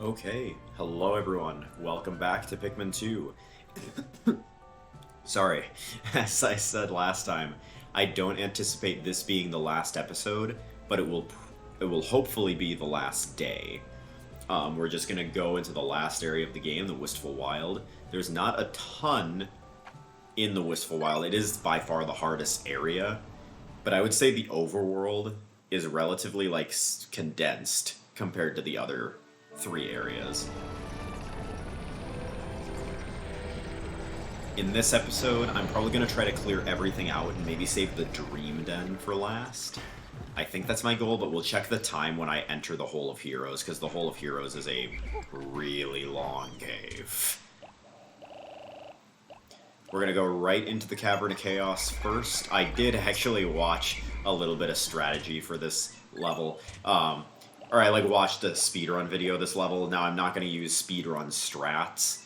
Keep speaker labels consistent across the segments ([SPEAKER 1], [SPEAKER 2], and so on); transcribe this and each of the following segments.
[SPEAKER 1] Okay, hello everyone. Welcome back to Pikmin 2. Sorry, as I said last time, I don't anticipate this being the last episode, but it will hopefully be the last day. We're just gonna go into the last area of the game, the Wistful Wild. There's not a ton in the Wistful Wild. It is by far the hardest area, but I would say the overworld is relatively condensed compared to the other three areas. In this episode, I'm probably going to try to clear everything out and maybe save the Dream Den for last. I think that's my goal, but we'll check the time when I enter the Hole of Heroes, because the Hole of Heroes is a really long cave. We're going to go right into the Cavern of Chaos first. I did actually watch a little bit of strategy for this level. Or I watched a speedrun video of this level. Now I'm not going to use speedrun strats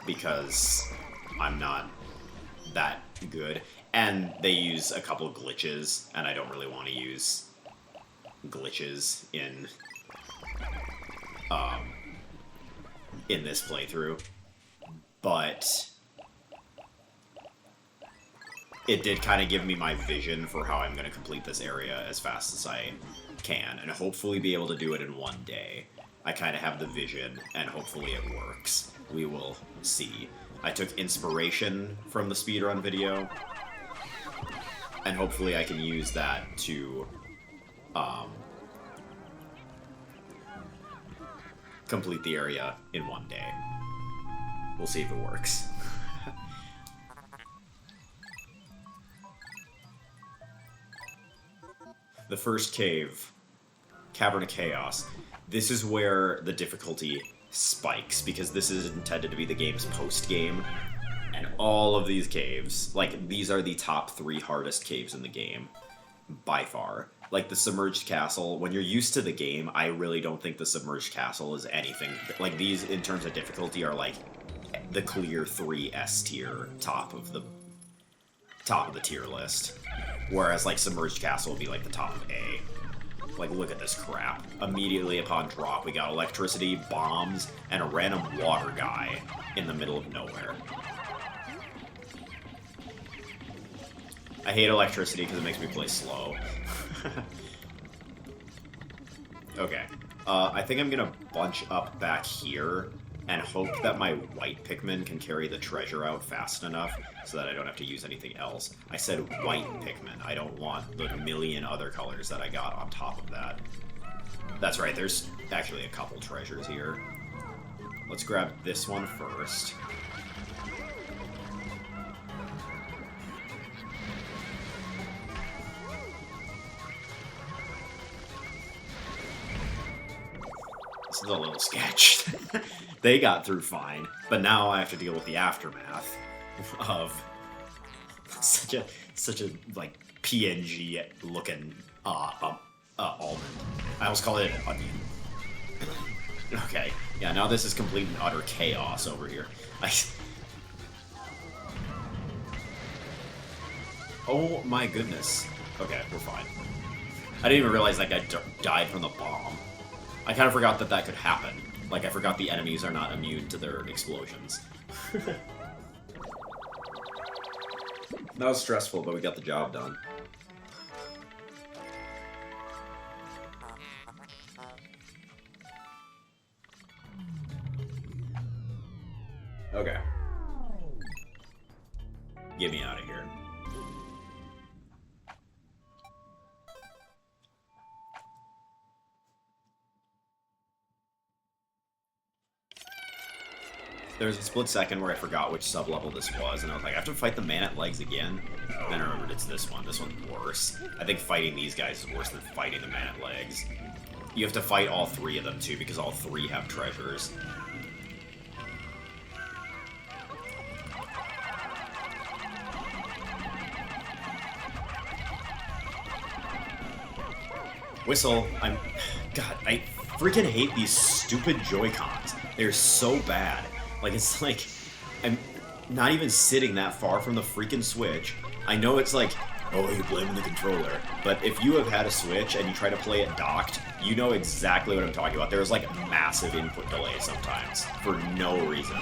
[SPEAKER 1] because I'm not that good. And they use a couple glitches, and I don't really want to use glitches in this playthrough. But it did kind of give me my vision for how I'm going to complete this area as fast as I can, and hopefully be able to do it in one day. I kind of have the vision, and hopefully it works. We will see. I took inspiration from the speedrun video, and hopefully I can use that to complete the area in one day. We'll see if it works. The first cave, Cavern of Chaos. This is where the difficulty spikes, because this is intended to be the game's post-game. And all of these caves, these are the top 3 hardest caves in the game, by far. The Submerged Castle, when you're used to the game, I really don't think the Submerged Castle is anything. These, in terms of difficulty, are the clear 3 S tier, top of the tier list. Whereas, Submerged Castle would be, the top of A. Look at this crap. Immediately upon drop, we got electricity, bombs, and a random water guy in the middle of nowhere. I hate electricity because it makes me play slow. Okay. I think I'm gonna bunch up back here and hope that my white Pikmin can carry the treasure out fast enough so that I don't have to use anything else. I said white Pikmin. I don't want the million other colors that I got on top of that. That's right, there's actually a couple treasures here. Let's grab this one first. This is a little sketch. They got through fine, but now I have to deal with the aftermath of such a PNG looking almond. I almost call it an onion. Okay, yeah, now this is complete and utter chaos over here. Oh my goodness. Okay, we're fine. I didn't even realize that guy died from the bomb. I kind of forgot that could happen. I forgot the enemies are not immune to their explosions. That was stressful, but we got the job done. Okay. Get me out of here. There was a split second where I forgot which sub-level this was, and I was like, I have to fight the Man-at-Legs again? And then I remembered it's this one. This one's worse. I think fighting these guys is worse than fighting the Man-at-Legs. You have to fight all 3 of them, too, because all 3 have treasures. Whistle, God, I freaking hate these stupid Joy-Cons. They're so bad. I'm not even sitting that far from the freaking Switch. I know it's oh, you're blaming the controller. But if you have had a Switch and you try to play it docked, you know exactly what I'm talking about. There's like massive input delay sometimes for no reason.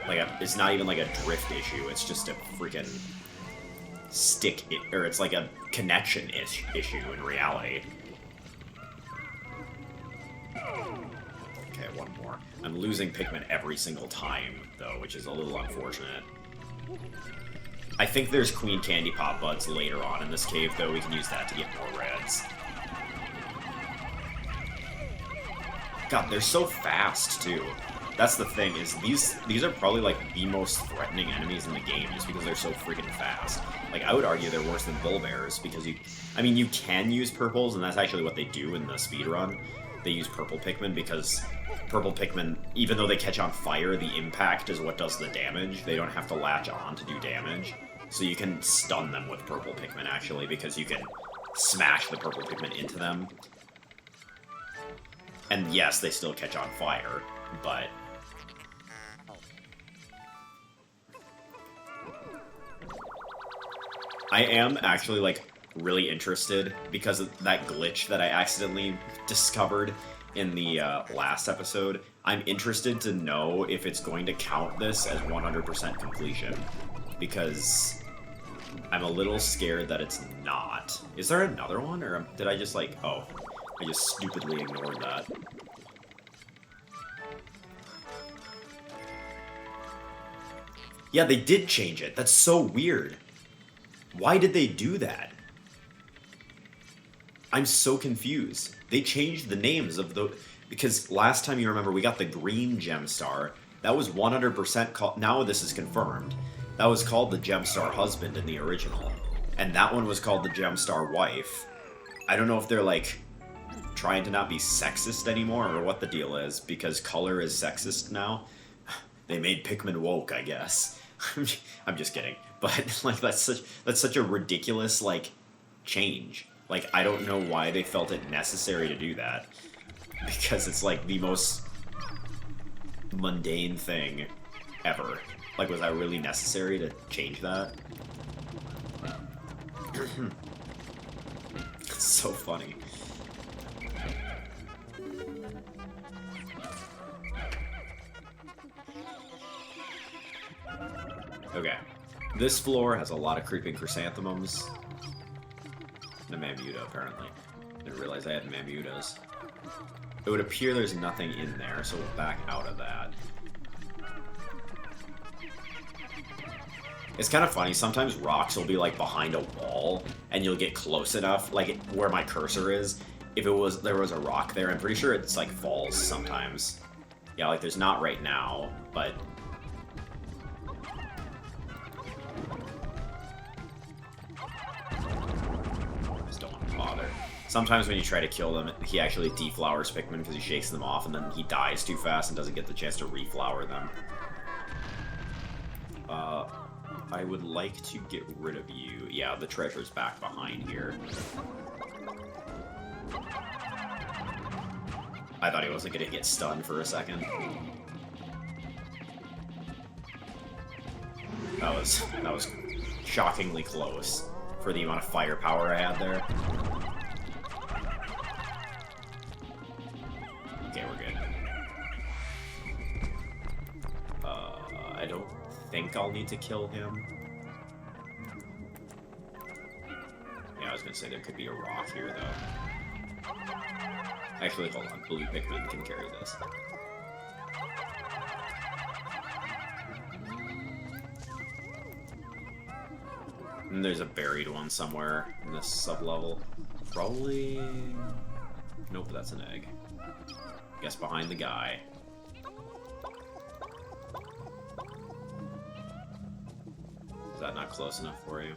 [SPEAKER 1] Like, it's not even like a drift issue. It's just a freaking or it's like a connection issue in reality. Okay, one more. I'm losing Pikmin every single time, though, which is a little unfortunate. I think there's Queen Candy Pop Buds later on in this cave, though. We can use that to get more reds. God, they're so fast, too. That's the thing, is these are probably, like, the most threatening enemies in the game, just because they're so freaking fast. Like, I would argue they're worse than bull bears, because you can use purples, and that's actually what they do in the speedrun. They use purple Pikmin, because purple Pikmin, even though they catch on fire, the impact is what does the damage. They don't have to latch on to do damage. So you can stun them with purple Pikmin, actually, because you can smash the purple Pikmin into them. And yes, they still catch on fire, but... I am actually, like, really interested, because of that glitch that I accidentally discovered in the last episode. I'm interested to know if it's going to count this as 100% completion, because I'm a little scared that it's not. Is there another one, or did I just, like, oh, I just stupidly ignored that. Yeah, they did change it. That's so weird. Why did they do that? I'm so confused. They changed the names of the... Because last time, you remember, we got the green gem star. That was 100% called... Now this is confirmed. That was called the gem star husband in the original. And that one was called the gem star wife. I don't know if they're, like, trying to not be sexist anymore, or what the deal is, because color is sexist now. They made Pikmin woke, I guess. I'm just kidding. But, like, that's such a ridiculous, like, change. Like, I don't know why they felt it necessary to do that. Because it's, like, the most mundane thing ever. Like, was that really necessary to change that? It's so funny. Okay. This floor has a lot of creeping chrysanthemums. And a Mamuta, apparently. Didn't realize I had Mamutas. It would appear there's nothing in there, so we'll back out of that. It's kind of funny, sometimes rocks will be like behind a wall, and you'll get close enough, like where my cursor is. If there was a rock there, I'm pretty sure it's like falls sometimes. Yeah, like there's not right now, but... Sometimes when you try to kill them, he actually deflowers Pikmin because he shakes them off, and then he dies too fast and doesn't get the chance to reflower them. I would like to get rid of you. Yeah, the treasure's back behind here. I thought he wasn't going to get stunned for a second. That was shockingly close for the amount of firepower I had there. Okay, we're good. I don't think I'll need to kill him. Yeah, I was gonna say there could be a rock here, though. Actually, hold on. Blue Pikmin can carry this. And there's a buried one somewhere in this sub-level. Probably... Nope, that's an egg. Guess behind the guy. Is that not close enough for you?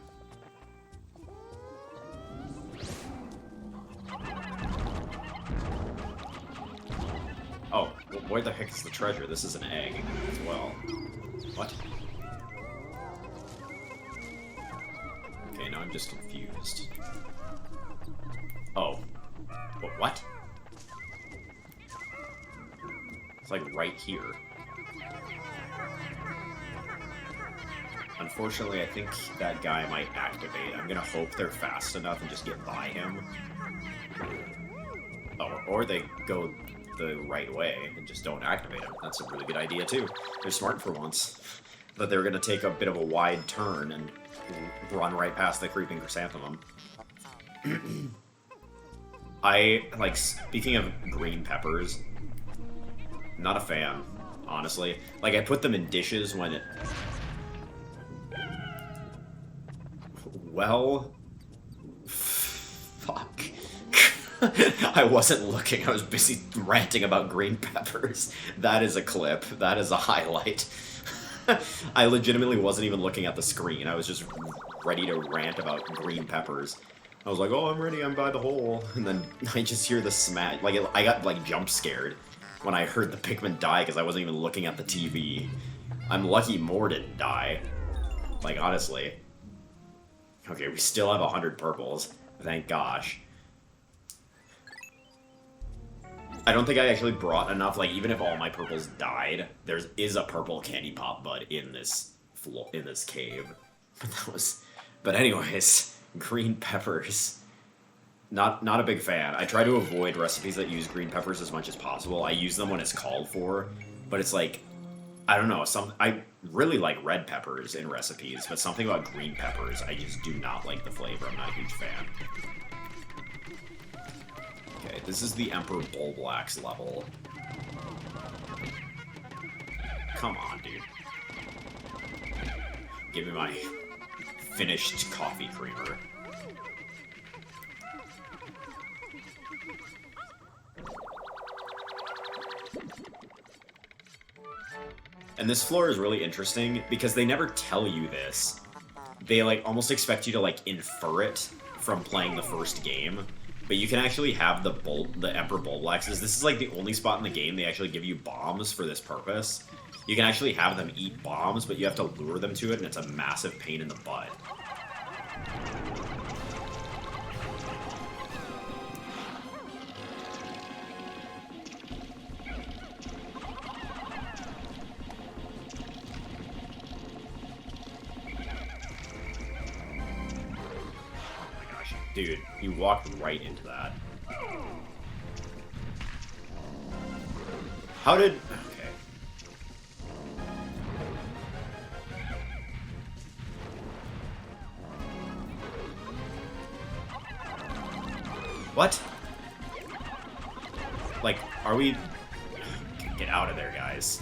[SPEAKER 1] Oh, where the heck is the treasure? This is an egg as well. What? Okay, now I'm just confused. Oh. What? It's like right here. Unfortunately, I think that guy might activate. I'm gonna hope they're fast enough and just get by him. Oh, or they go the right way and just don't activate him. That's a really good idea, too. They're smart for once. But they're gonna take a bit of a wide turn and run right past the creeping chrysanthemum. Speaking of green peppers, not a fan, honestly. Like, I put them in dishes when it... Well... Fuck. I wasn't looking, I was busy ranting about green peppers. That is a clip. That is a highlight. I legitimately wasn't even looking at the screen. I was just ready to rant about green peppers. I was like, oh, I'm ready, I'm by the hole. And then I just hear the smash. Like, I got, like, jump scared when I heard the Pikmin die because I wasn't even looking at the TV. I'm lucky more didn't die. Like, honestly. Okay, we still have 100 purples. Thank gosh. I don't think I actually brought enough. Like, even if all my purples died, there is a purple candy pop bud in this cave. But anyways, green peppers. Not a big fan. I try to avoid recipes that use green peppers as much as possible. I use them when it's called for, but it's like, I don't know. I really like red peppers in recipes, but something about green peppers, I just do not like the flavor. I'm not a huge fan. Okay, this is the Emperor Bulblax level. Come on, dude. Give me my finished coffee creamer. And this floor is really interesting because they never tell you this. They, like, almost expect you to, like, infer it from playing the first game. But you can actually have the Emperor Bulblaxes. This is like the only spot in the game they actually give you bombs for this purpose. You can actually have them eat bombs, but you have to lure them to it, and it's a massive pain in the butt. Dude, he walked right into that. How did... Okay. What? Like, are we... Get out of there, guys.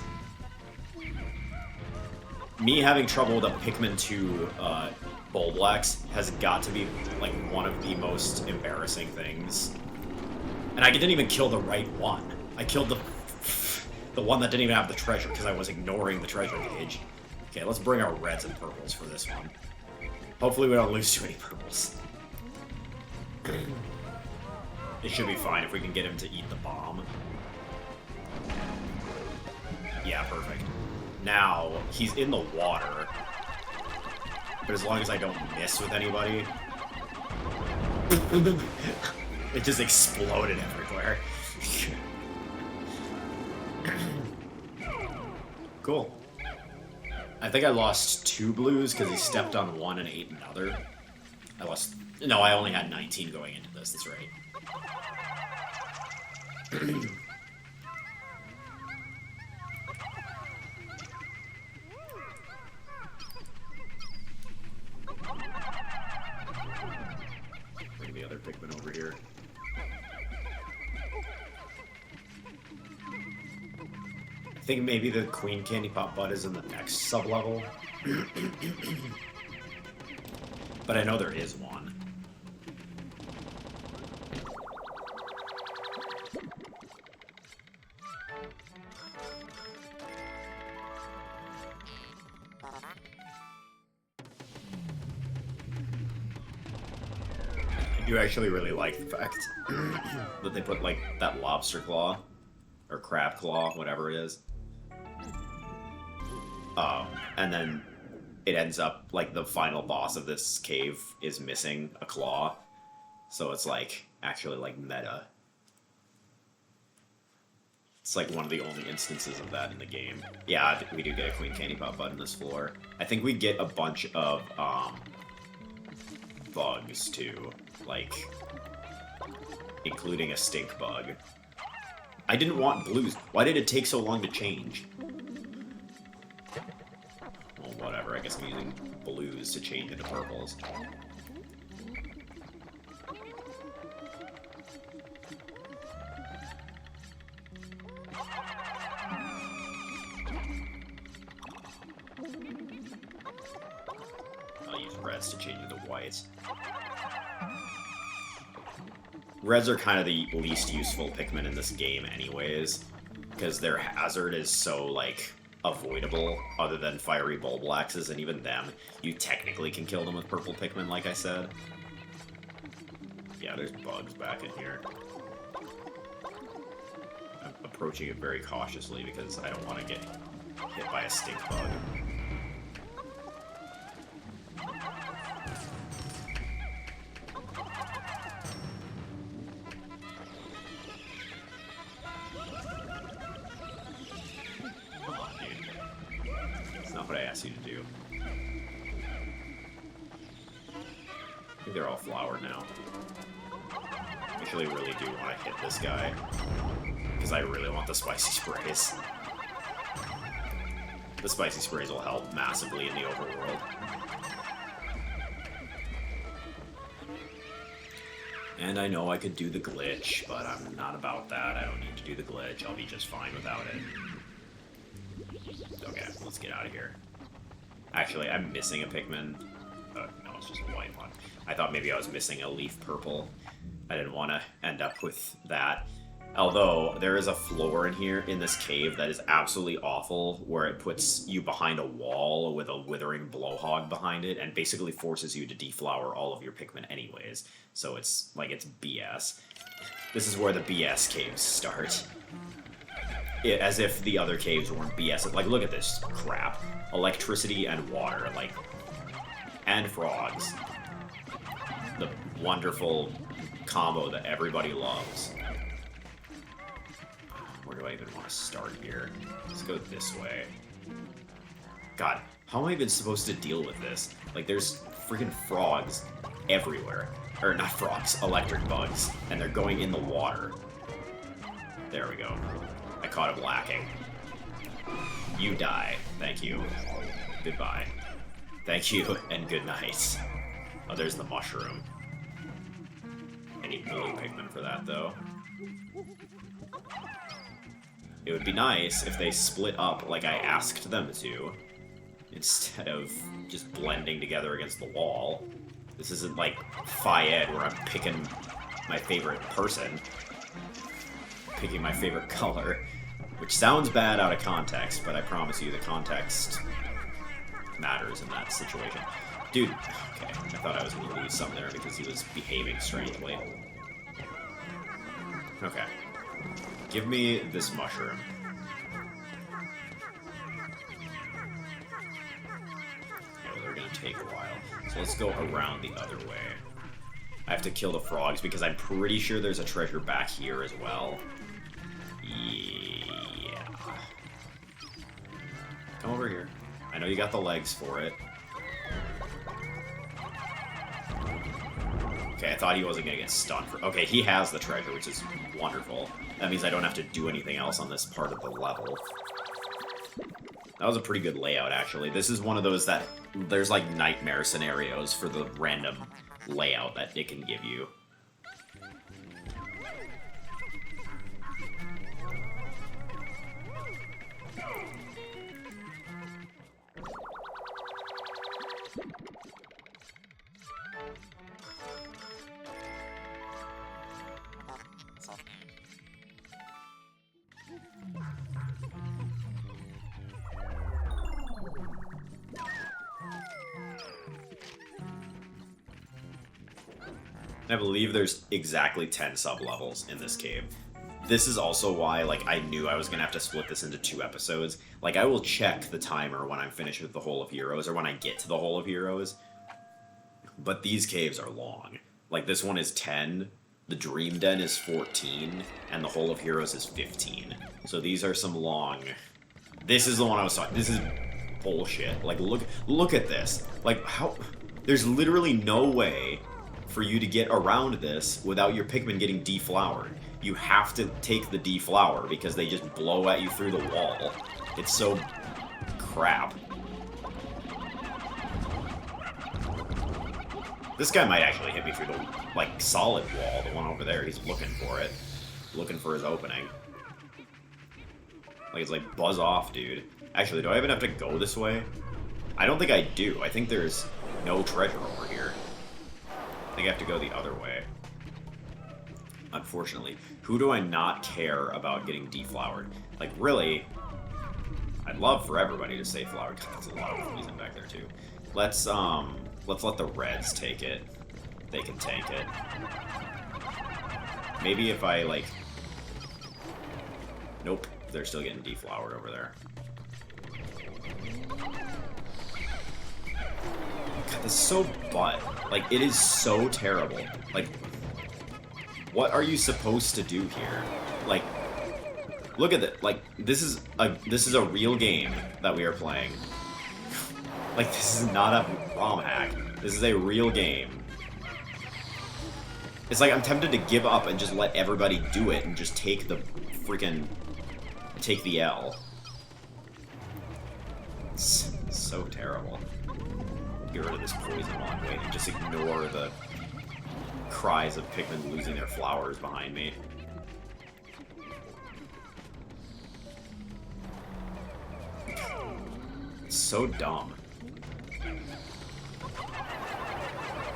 [SPEAKER 1] Me having trouble with a Pikmin 2, Bulblax has got to be, like, one of the most embarrassing things. And I didn't even kill the right one. I killed the one that didn't even have the treasure, because I was ignoring the treasure gauge. Okay, let's bring our reds and purples for this one. Hopefully we don't lose too many purples. It should be fine if we can get him to eat the bomb. Yeah, perfect. Now, he's in the water. But as long as I don't miss with anybody... It just exploded everywhere. Cool. I think I lost 2 blues because he stepped on one and ate another. I lost... No, I only had 19 going into this, that's right. Bring the other Pikmin over here. I think maybe the Queen Candy Pop Bud is in the next sub-level. But I know there is one. I do actually really like the fact that they put, like, that lobster claw, or crab claw, whatever it is. And then it ends up, like, the final boss of this cave is missing a claw. So it's, like, actually, like, meta. It's like one of the only instances of that in the game. Yeah, we do get a Queen Candy Pop button this floor. I think we get a bunch of bugs too, like including a stink bug. I didn't want blues. Why did it take so long to change? Well, whatever. I guess I'm using blues to change into purples. I'll use reds to change into whites. Reds are kind of the least useful Pikmin in this game anyways, because their hazard is so, like, avoidable, other than fiery Bulblaxes, and even them, you technically can kill them with purple Pikmin, like I said. Yeah, there's bugs back in here. I'm approaching it very cautiously because I don't want to get hit by a stink bug. What I asked you to do. I think they're all flowered now. I actually really do want to hit this guy, because I really want the spicy sprays. The spicy sprays will help massively in the overworld. And I know I could do the glitch, but I'm not about that. I don't need to do the glitch. I'll be just fine without it. Okay, let's get out of here. Actually, I'm missing a Pikmin. No, it's just a white one. I thought maybe I was missing a leaf purple. I didn't want to end up with that. Although, there is a floor in here, in this cave, that is absolutely awful, where it puts you behind a wall with a withering blowhog behind it, and basically forces you to deflower all of your Pikmin anyways. So it's, like, it's BS. This is where the BS caves start. As if the other caves weren't BS. Like, look at this crap. Electricity and water, like, and frogs. The wonderful combo that everybody loves. Where do I even want to start here? Let's go this way. God, how am I even supposed to deal with this? Like, there's freaking frogs everywhere. Or, not frogs, electric bugs. And they're going in the water. There we go. I caught him lacking. You die. Thank you. Goodbye. Thank you, and good night. Oh, there's the mushroom. I need blue Pikmin for that, though. It would be nice if they split up like I asked them to, instead of just blending together against the wall. This isn't like Phi-Ed, where I'm picking my favorite person. Picking my favorite color. Which sounds bad out of context, but I promise you the context matters in that situation. Dude, okay, I thought I was going to lose some there because he was behaving strangely. Okay. Give me this mushroom. Okay, well, they're going to take a while. So let's go around the other way. I have to kill the frogs because I'm pretty sure there's a treasure back here as well. Yeah. Come over here. I know you got the legs for it. Okay, I thought he wasn't gonna get stunned for... Okay, he has the treasure, which is wonderful. That means I don't have to do anything else on this part of the level. That was a pretty good layout, actually. This is one of those that... There's, like, nightmare scenarios for the random layout that it can give you. I believe there's exactly 10 sub-levels in this cave. This is also why, like, I knew I was gonna have to split this into 2 episodes. Like, I will check the timer when I'm finished with the Hole of Heroes, or when I get to the Hole of Heroes. But these caves are long. Like, this one is 10, the Dream Den is 14, and the Hole of Heroes is 15. So these are some long... This is the one I was talking... This is bullshit. Like, look at this. Like, how... There's literally no way for you to get around this without your Pikmin getting deflowered. You have to take the deflower because they just blow at you through the wall. It's so... crap. This guy might actually hit me through the, like, solid wall, the one over there. He's looking for it. Looking for his opening. Like, it's like, buzz off, dude. Actually, do I even have to go this way? I don't think I do. I think there's no treasure over here. I think I have to go the other way. Unfortunately. Who do I not care about getting deflowered? Like, really, I'd love for everybody to stay flowered. God, there's a lot of poison back there, too. Let's let the reds take it. They can take it. Maybe if I, like... Nope. They're still getting deflowered over there. God, this is so butt. Like, it is so terrible. Like, what are you supposed to do here? Like, look at it. Like, this is a real game that we are playing. Like, this is not a ROM hack. This is a real game. It's like I'm tempted to give up and just let everybody do it and just take the freaking... take the L. It's so terrible. Get rid of this poison while I'm waiting. Just ignore the cries of Pikmin losing their flowers behind me. It's so dumb.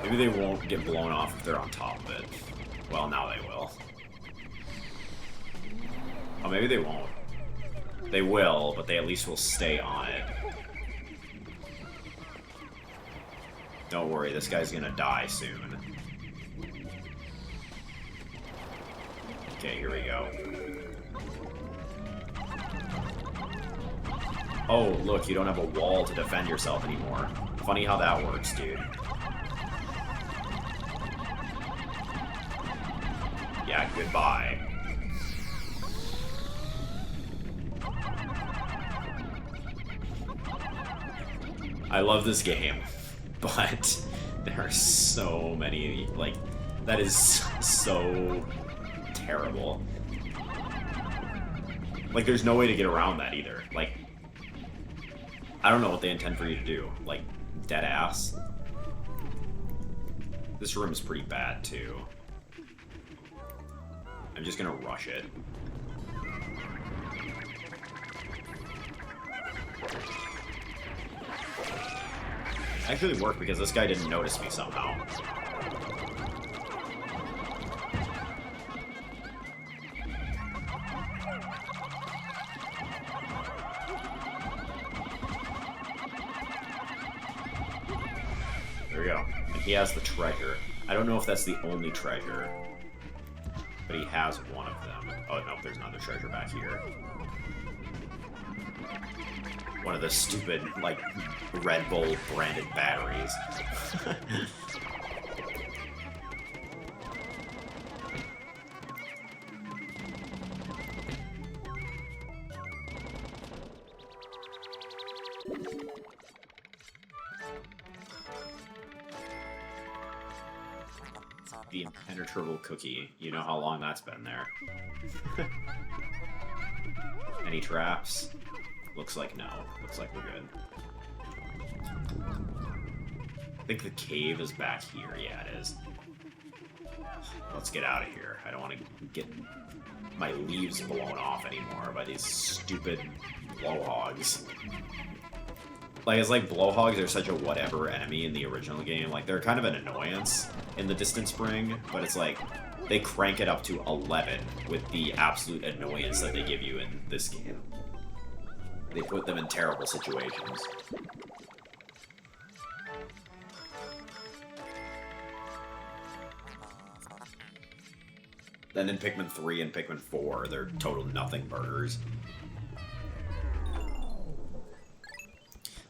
[SPEAKER 1] Maybe they won't get blown off if they're on top of it. Well, now they will. Oh, maybe they won't. They will, but they at least will stay on it. Don't worry, this guy's gonna die soon. Okay, here we go. Oh, look, you don't have a wall to defend yourself anymore. Funny how that works, dude. Yeah, goodbye. I love this game, but there are so many, like, that is so terrible. Like, there's no way to get around that either. Like, I don't know what they intend for you to do. Like, dead ass. This room is pretty bad, too. I'm just gonna rush it. Actually worked because this guy didn't notice me somehow. There we go. And he has the treasure. I don't know if that's the only treasure, but he has one of them. Oh no, there's another treasure back here. One of the stupid, like, Red Bull branded batteries. The impenetrable cookie. You know how long that's been there. Any traps? Looks like no. Looks like we're good. I think the cave is back here. Yeah, it is. Let's get out of here. I don't want to get my leaves blown off anymore by these stupid blowhogs. Like, it's like blowhogs are such a whatever enemy in the original game. Like, they're kind of an annoyance in the Distant Spring, but it's like they crank it up to 11 with the absolute annoyance that they give you in this game. They put them in terrible situations. Then in Pikmin 3 and Pikmin 4, they're total nothing burgers.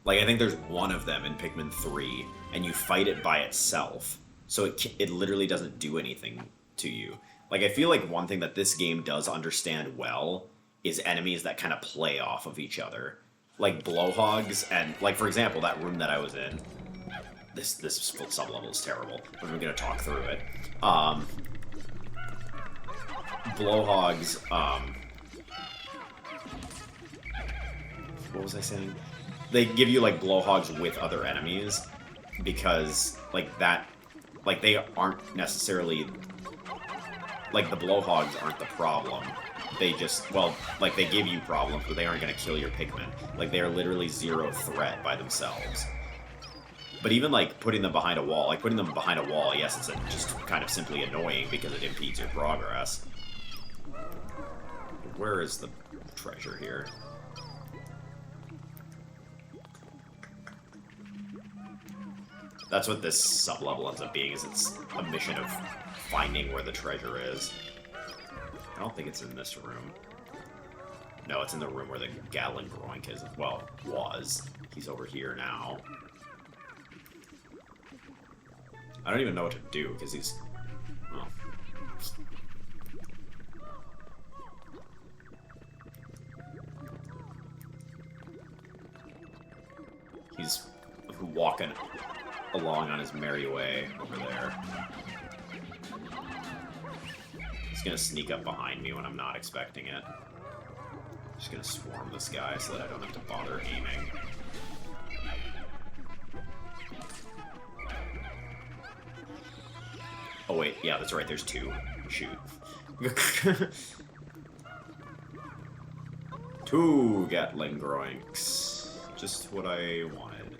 [SPEAKER 1] Like, I think there's one of them in Pikmin 3, and you fight it by itself. So it literally doesn't do anything to you. Like, I feel like one thing that this game does understand well is enemies that kind of play off of each other. Like blowhogs, and like for example, that room that I was in. This sub-level is terrible, but we're gonna talk through it. Blowhogs, what was I saying? They give you like blowhogs with other enemies because like that, like they aren't necessarily like the blowhogs aren't the problem. They just, well, like they give you problems, but they aren't gonna kill your Pikmin. Like they are literally zero threat by themselves. But even like putting them behind a wall, yes, it's just kind of simply annoying because it impedes your progress. Where is the treasure here? That's what this sub-level ends up being, is it's a mission of finding where the treasure is. I don't think it's in this room. No, it's in the room where the Gatling Groink is. Well, was. He's over here now. I don't even know what to do, because he's... Well... He's walking along on his merry way over there. He's gonna sneak up behind me when I'm not expecting it. Just gonna swarm this guy so that I don't have to bother aiming. Oh wait, yeah, that's right, there's two. Shoot. Two Gatling Groinks. Just what I wanted.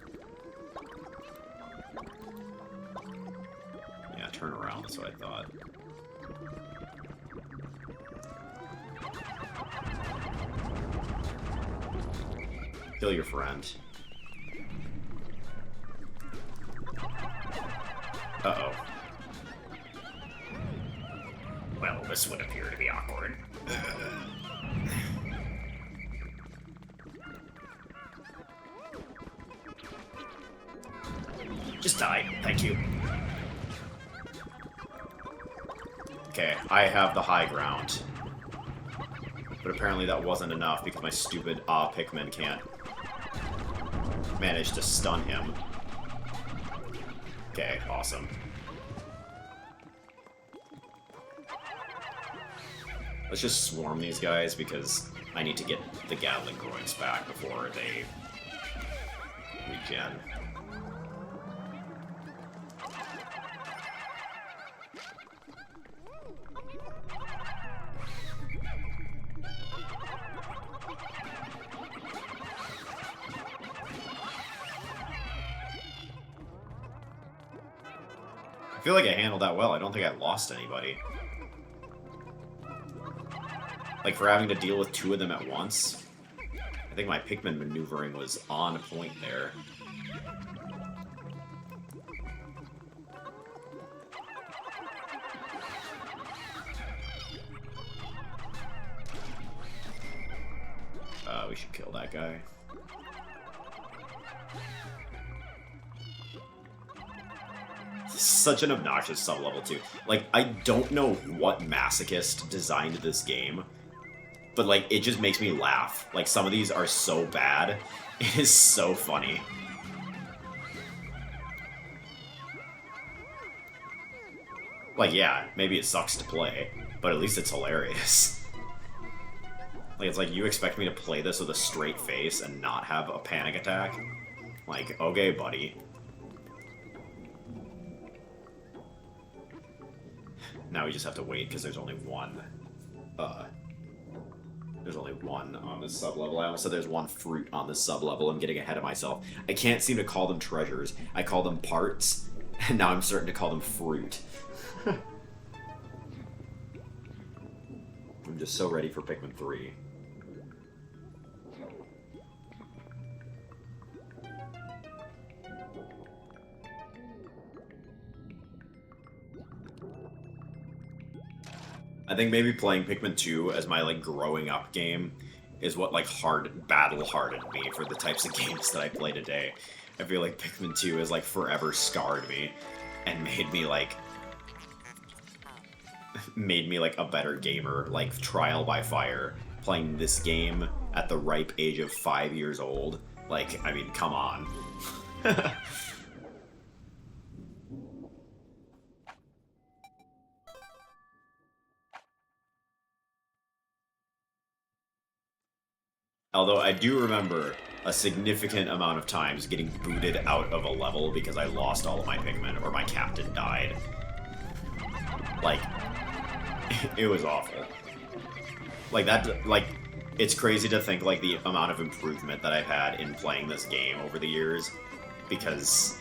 [SPEAKER 1] Yeah, turn around, that's what I thought. Kill your friend. Uh-oh. Well, this would appear to be awkward. Just die, thank you. Okay, I have the high ground. But apparently that wasn't enough because my stupid Pikmin can't manage to stun him. Okay, awesome. Let's just swarm these guys because I need to get the Gatling Groinks back before they regen. I feel like I handled that well. I don't think I lost anybody. Like, for having to deal with two of them at once, I think my Pikmin maneuvering was on point there. We should kill that guy. Such an obnoxious sub-level, too. Like, I don't know what masochist designed this game, but, like, it just makes me laugh. Like, some of these are so bad. It is so funny. Like, yeah, maybe it sucks to play, but at least it's hilarious. Like, it's like, you expect me to play this with a straight face and not have a panic attack? Like, okay, buddy. Now we just have to wait, because there's only one. There's only one on this sub-level. I almost said there's one fruit on this sub-level. I'm getting ahead of myself. I can't seem to call them treasures. I call them parts, and now I'm starting to call them fruit. I'm just so ready for Pikmin 3. I think maybe playing Pikmin 2 as my, like, growing up game is what, like, battle-hardened me for the types of games that I play today. I feel like Pikmin 2 has, like, forever scarred me and made me, like, a better gamer, like, trial by fire, playing this game at the ripe age of 5 years old. Like, I mean, come on. Although I do remember a significant amount of times getting booted out of a level because I lost all of my Pikmin or my captain died. Like, it was awful. Like, that, like, it's crazy to think, like, the amount of improvement that I've had in playing this game over the years, because,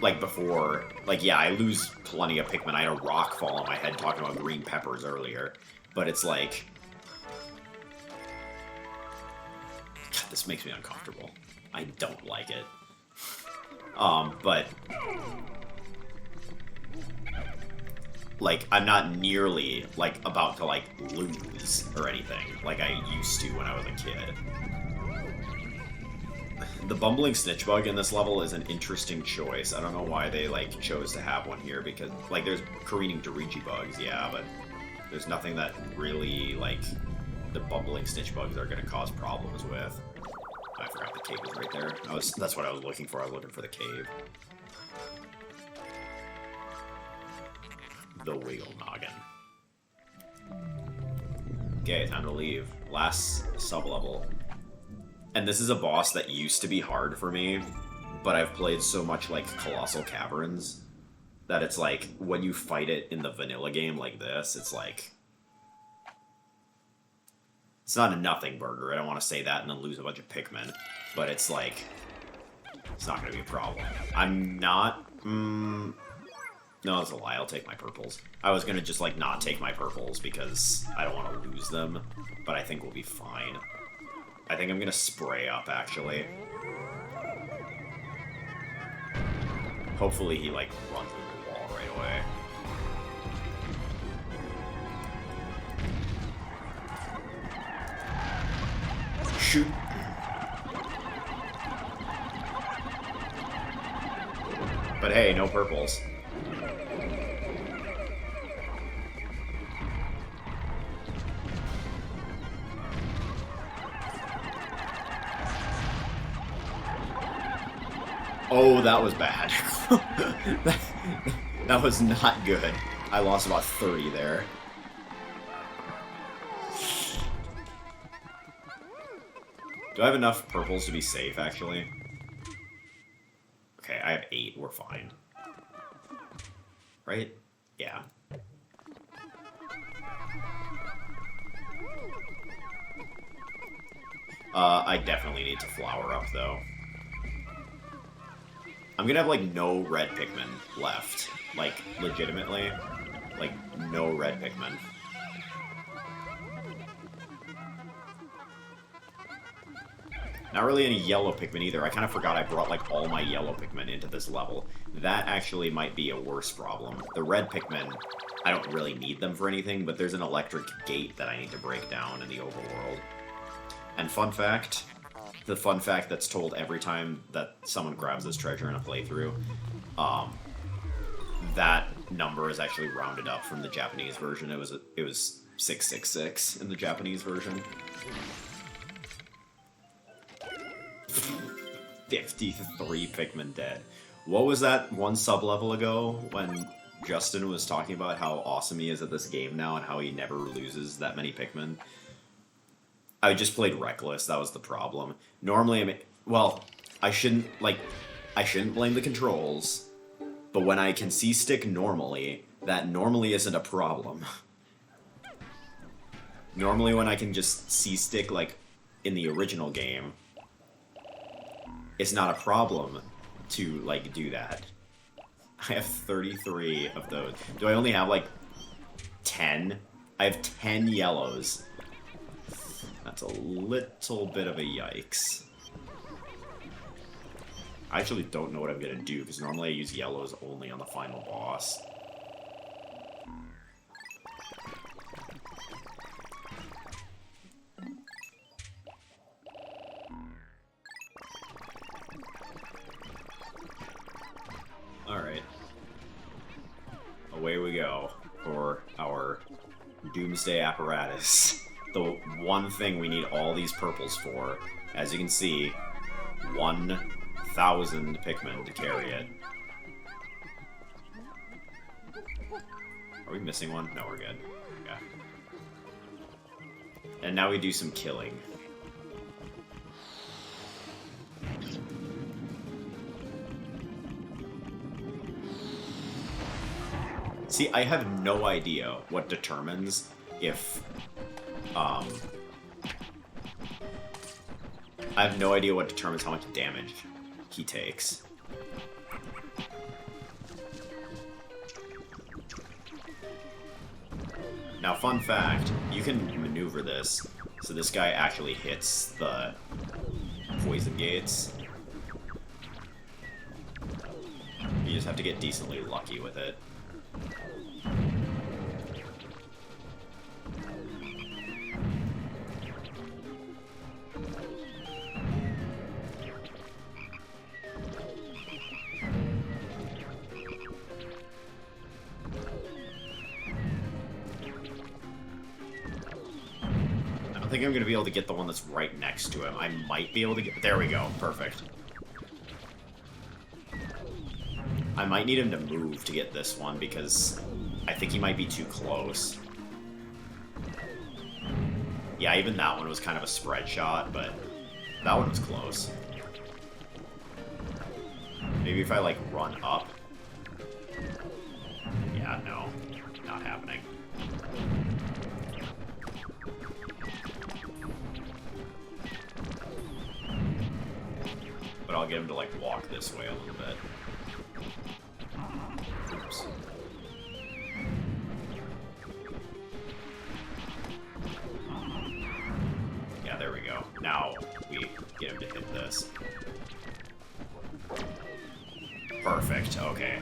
[SPEAKER 1] like, before, like, yeah, I lose plenty of Pikmin. I had a rock fall on my head talking about green peppers earlier, but it's like, God, this makes me uncomfortable. I don't like it. But like, I'm not nearly, like, about to, like, lose or anything like I used to when I was a kid. The Bumbling Snitchbug in this level is an interesting choice. I don't know why they, like, chose to have one here, because, like, there's careening Dirigibugs, bugs, yeah, but there's nothing that really, like, the Bumbling Snitchbugs are going to cause problems with. I forgot the cave was right there. That's what I was looking for. I was looking for the cave. The Wiggle Noggin. Okay, time to leave. Last sub-level. And this is a boss that used to be hard for me, but I've played so much, like, Colossal Caverns that it's like, when you fight it in the vanilla game like this, it's like, it's not a nothing burger. I don't want to say that and then lose a bunch of Pikmin, but it's like, it's not going to be a problem. I'm not... No, that's a lie. I'll take my purples. I was going to just, like, not take my purples because I don't want to lose them, but I think we'll be fine. I think I'm going to spray up, actually. Hopefully he, like, runs into the wall right away. Shoot. But hey, no purples. Oh, that was bad. that was not good. I lost about 30 there. Do I have enough purples to be safe, actually? Okay, I have 8. We're fine. Right? Yeah. I definitely need to flower up, though. I'm gonna have, like, no red Pikmin left. Like, legitimately. Like, no red Pikmin. Not really any yellow Pikmin either. I kind of forgot I brought, like, all my yellow Pikmin into this level. That actually might be a worse problem. The red Pikmin, I don't really need them for anything, but there's an electric gate that I need to break down in the overworld. And fun fact, the fun fact that's told every time that someone grabs this treasure in a playthrough, that number is actually rounded up from the Japanese version. It was 666 in the Japanese version. 53 Pikmin dead. What was that one sub-level ago when Justin was talking about how awesome he is at this game now and how he never loses that many Pikmin? I just played Reckless, that was the problem. Normally, I shouldn't blame the controls, but when I can C-stick normally, that normally isn't a problem. Normally when I can just C-stick, like, in the original game, it's not a problem to, like, do that. I have 33 of those. Do I only have, like, 10? I have 10 yellows. That's a little bit of a yikes. I actually don't know what I'm gonna do, because normally I use yellows only on the final boss. Alright. Away we go for our doomsday apparatus. the one thing we need all these purples for. As you can see, 1,000 Pikmin to carry it. Are we missing one? No, we're good. Yeah. And now we do some killing. See, I have no idea what determines if, I have no idea what determines how much damage he takes. Now, fun fact, you can maneuver this, so this guy actually hits the poison gates. You just have to get decently lucky with it. I think I'm going to be able to get the one that's right next to him. I might be able to get... There we go. Perfect. I might need him to move to get this one because I think he might be too close. Yeah, even that one was kind of a spread shot, but that one was close. Maybe if I, like, run up. Yeah, no. Not happening. But I'll get him to, like, walk this way a little bit. Oops. Yeah, there we go. Now we get him to hit this. Perfect, okay.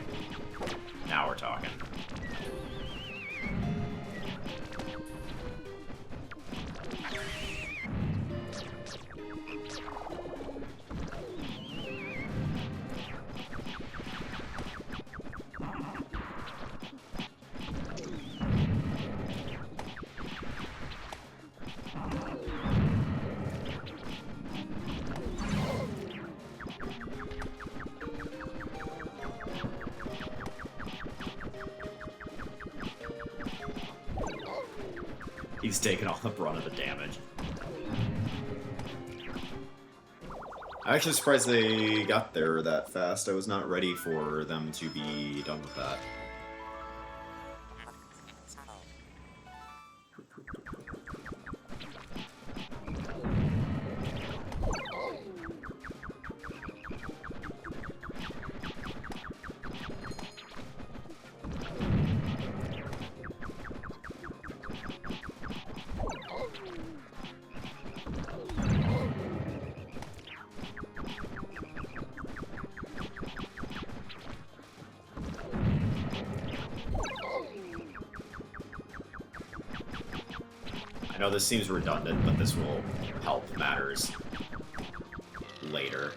[SPEAKER 1] Now we're talking. He's taking all the brunt of the damage. I'm actually surprised they got there that fast. I was not ready for them to be done with that. I know this seems redundant, but this will help matters later.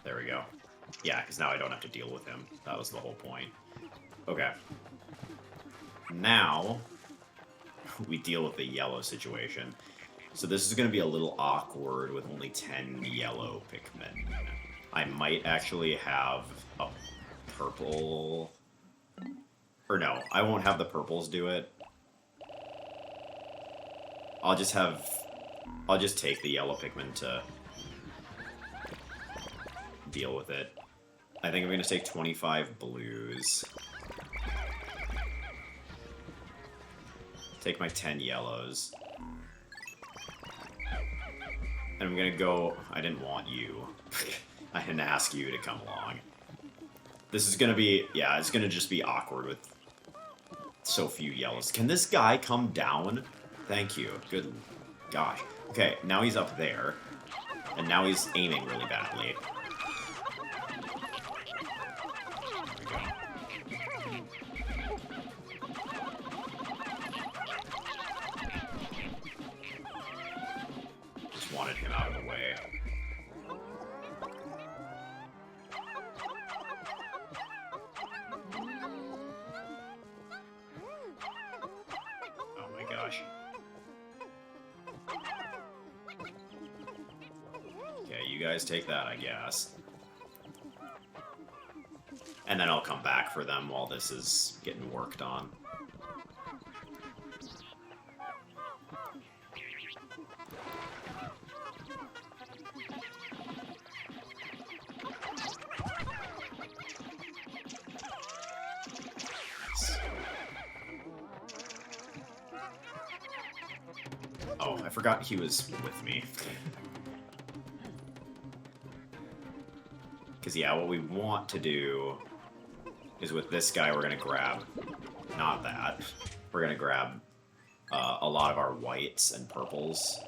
[SPEAKER 1] There we go. Yeah, because now I don't have to deal with him. That was the whole point. Okay. Now, we deal with the yellow situation. So this is going to be a little awkward with only 10 yellow Pikmin. I might actually have a purple... Or no, I won't have the purples do it. I'll just take the yellow Pikmin to deal with it. I think I'm going to take 25 blues. Take my 10 yellows. And I'm going to go... I didn't want you. I didn't ask you to come along. This is going to be... Yeah, it's going to just be awkward with so few yellows. Can this guy come down? Thank you. Good gosh. Okay, now he's up there. And now he's aiming really badly. Just wanted him out of the way. you guys take that, I guess. And then I'll come back for them while this is getting worked on. Oh, I forgot he was with me. Because, yeah, what we want to do is with this guy, we're going to grab, not that, we're going to grab a lot of our whites and purples.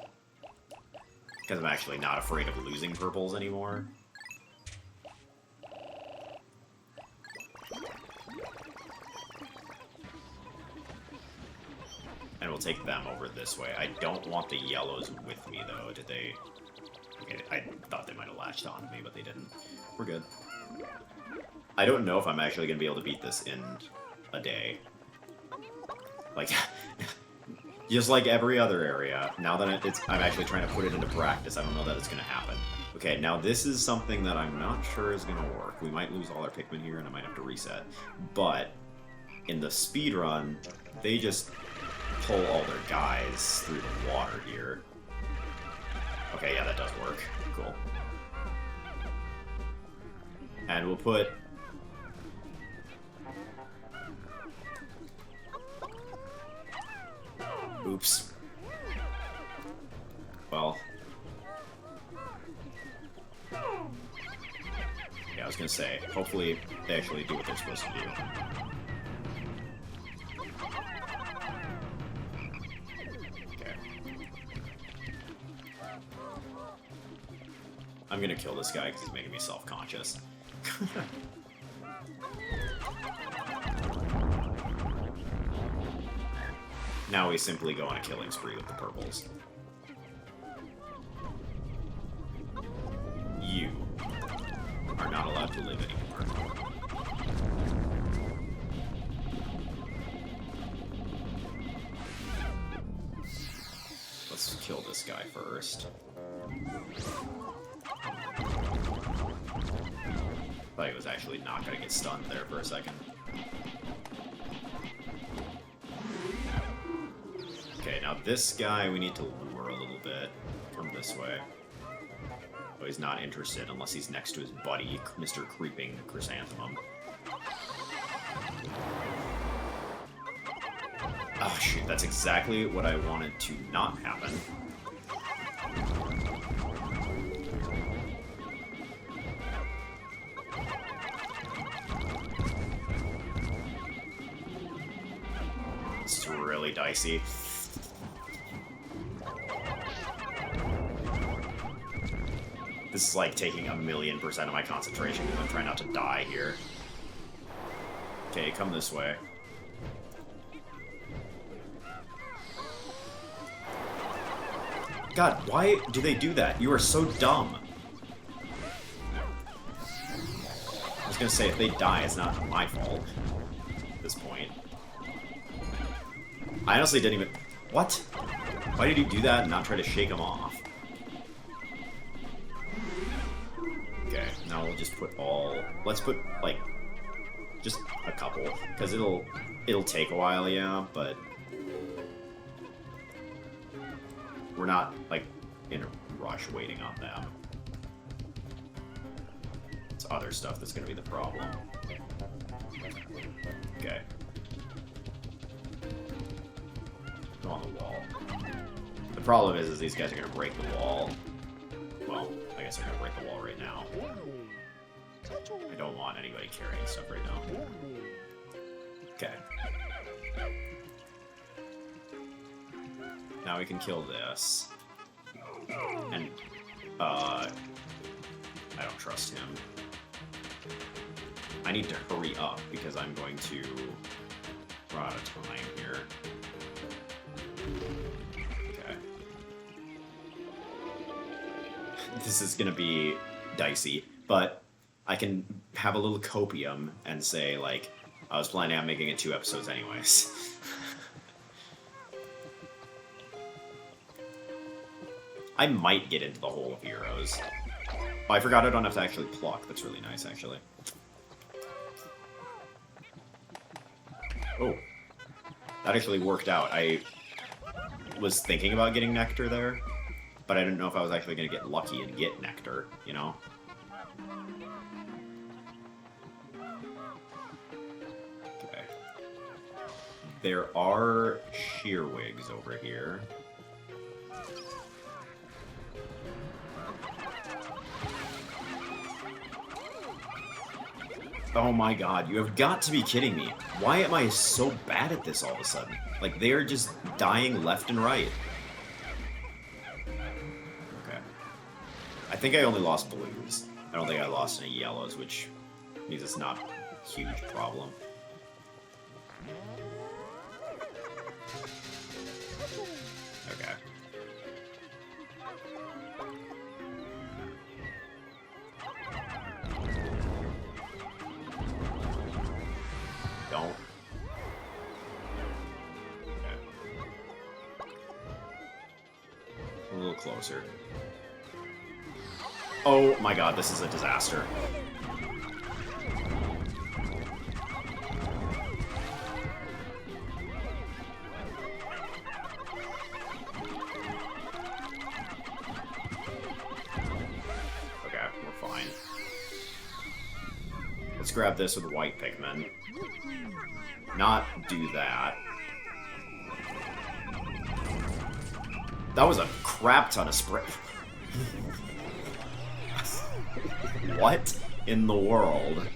[SPEAKER 1] Because I'm actually not afraid of losing purples anymore. And we'll take them over this way. I don't want the yellows with me, though. Did they... Okay, I thought they might have latched on to me, but they didn't. We're good. I don't know if I'm actually going to be able to beat this in a day. Like, just like every other area, now that I'm actually trying to put it into practice, I don't know that it's going to happen. Okay, now this is something that I'm not sure is going to work. We might lose all our Pikmin here, and I might have to reset. But in the speed run, they just pull all their guys through the water here. Okay, yeah, that does work. Cool. And we'll put... Oops. Well... Yeah, I was gonna say, hopefully they actually do what they're supposed to do. I'm gonna kill this guy because he's making me self-conscious. Now we simply go on a killing spree with the purples. You are not allowed to live anymore. Let's kill this guy first. Thought he was actually not going to get stunned there for a second. Okay, now this guy we need to lure a little bit. Come this way. Oh, he's not interested unless he's next to his buddy, Mr. Creeping Chrysanthemum. Oh shoot, that's exactly what I wanted to not happen. It's really dicey. This is like taking 1,000,000% of my concentration because I'm trying not to die here. Okay, come this way. God, why do they do that? You are so dumb. I was gonna say, if they die, it's not my fault at this point. I honestly didn't even... What? Why did he do that and not try to shake him off? Okay, now we'll just put all... Let's put, like, just a couple. Because it'll take a while, yeah, but... We're not, like, in a rush waiting on them. It's other stuff that's gonna be the problem. Okay. Go on the wall. The problem is these guys are gonna break the wall. Well, I guess they're gonna break the wall right now. I don't want anybody carrying stuff right now. Okay. Now we can kill this. And, I don't trust him. I need to hurry up because I'm going to run out of time here. Okay. This is gonna be dicey, but I can have a little copium and say, like, I was planning on making it 2 episodes anyways. I might get into the Hole of Heroes. Oh, I forgot I don't have to actually pluck. That's really nice, actually. Oh. That actually worked out. I was thinking about getting nectar there, but I didn't know if I was actually going to get lucky and get nectar, you know? Okay. There are shearwigs over here. Oh my god, you have got to be kidding me. Why am I so bad at this all of a sudden? Like, they are just dying left and right. Okay. I think I only lost blues. I don't think I lost any yellows, which means it's not a huge problem. Okay. Don't. Okay. A little closer. Oh my god, this is a disaster. Okay, we're fine. Let's grab this with white Pikmin. Not do that. That was a crap ton of spray. What in the world?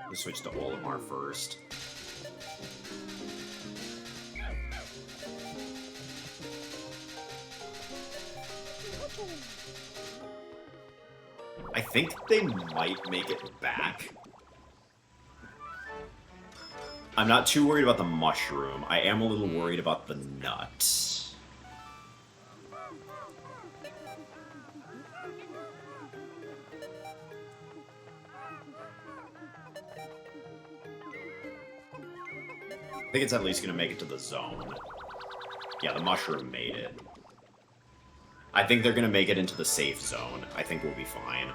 [SPEAKER 1] Let's switch to Olimar first. I think they might make it back. I'm not too worried about the mushroom. I am a little worried about the nut. I think it's at least going to make it to the zone. Yeah, the mushroom made it. I think they're going to make it into the safe zone. I think we'll be fine.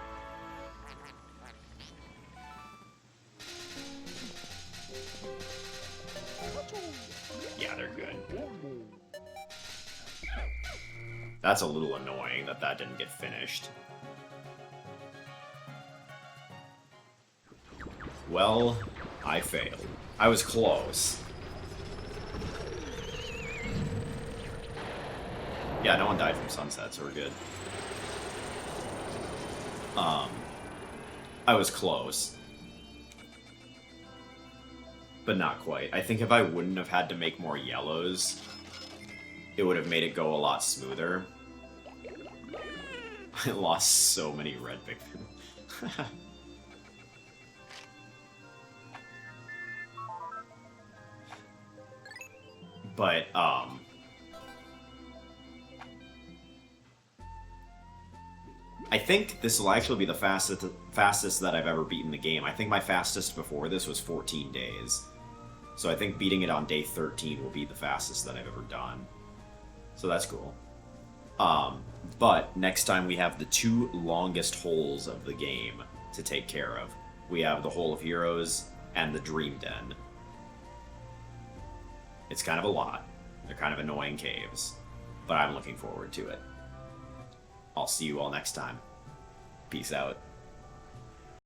[SPEAKER 1] Yeah, they're good. That's a little annoying that that didn't get finished. Well, I failed. I was close. Yeah, no one died from sunset, so we're good. I was close. But not quite. I think if I wouldn't have had to make more yellows, it would have made it go a lot smoother. I lost so many red Pikmin. But, I think this will actually be the fastest that I've ever beaten the game. I think my fastest before this was 14 days. So I think beating it on day 13 will be the fastest that I've ever done. So that's cool. But next time we have the two longest holes of the game to take care of. We have the Hole of Heroes and the Dream Den. It's kind of a lot. They're kind of annoying caves. But I'm looking forward to it. I'll see you all next time. Peace out.